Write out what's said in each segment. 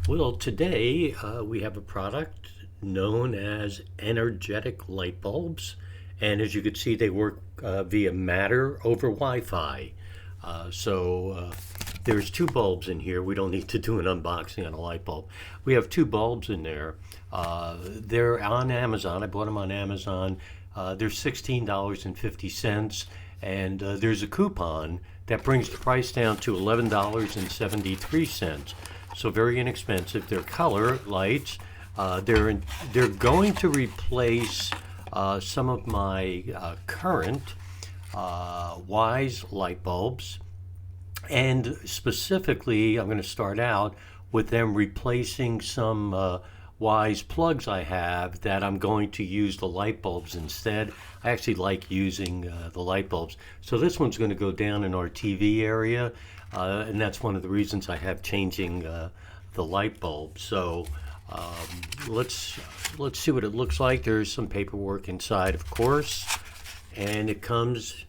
Well, today we have a product known as energetic light bulbs. And as you can see, they work via Matter over Wi Fi. So there's two bulbs in here. We don't need to do an unboxing on a light bulb. We have two bulbs in there. They're on Amazon. I bought them on Amazon. They're $16.50. And there's a coupon that brings the price down to $11.73. So very inexpensive. They're color lights. They're going to replace some of my current Wise light bulbs, and specifically, I'm going to start out with them replacing some Wise plugs I have that I'm going to use the light bulbs instead. I actually like using the light bulbs. So this one's going to go down in our TV area, and that's one of the reasons I have changing the light bulb. So let's see what it looks like. There's some paperwork inside, of course, and it comes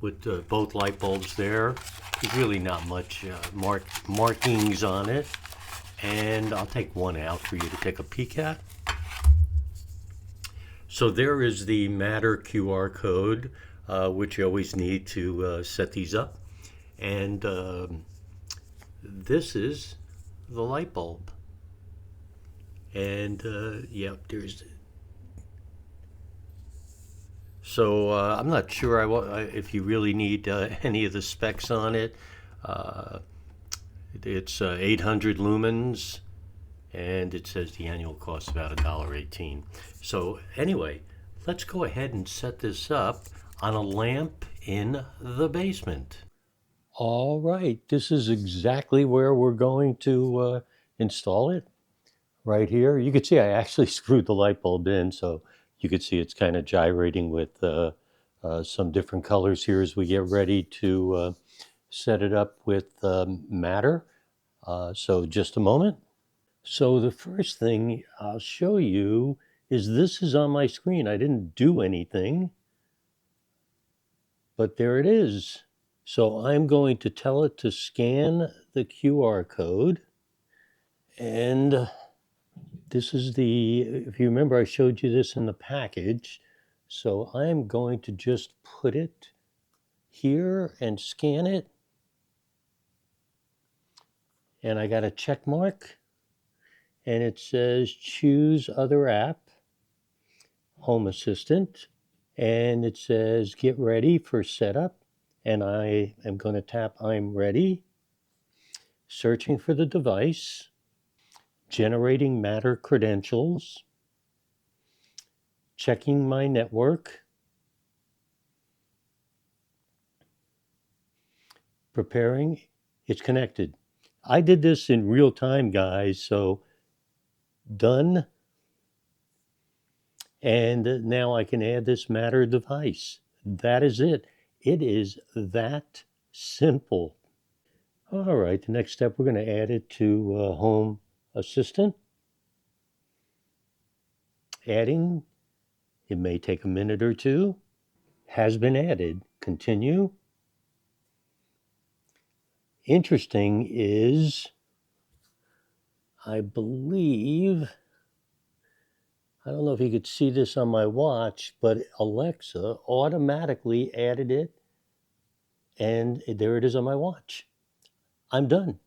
with both light bulbs there. There's really not much markings on it. And I'll take one out for you to take a peek at. So there is the Matter QR code, which you always need to set these up. And this is the light bulb. And yep, there's. So I'm not sure if you really need any of the specs on it. It's 800 lumens, and it says the annual cost about $1.18. So anyway, let's go ahead and set this up on a lamp in the basement. All right, this is exactly where we're going to install it. Right here, you can see I actually screwed the light bulb in, so you can see it's kind of gyrating with some different colors here as we get ready to set it up with Matter. So just a moment. So the first thing I'll show you is this is on my screen. I didn't do anything, but there it is. So I'm going to tell it to scan the QR code. And this is if you remember, I showed you this in the package. So I'm going to just put it here and scan it. And I got a check mark, and it says choose other app, Home Assistant, and it says get ready for setup, and I am going to tap I'm ready, searching for the device, generating Matter credentials, checking my network, preparing, it's connected. I did this in real time, guys, so done. And now I can add this Matter device. That is it. It is that simple. All right, the next step, we're going to add it to Home Assistant. Adding, it may take a minute or two. Has been added. Continue. Interesting is, I believe, I don't know if you could see this on my watch, but Alexa automatically added it, and there it is on my watch. I'm done.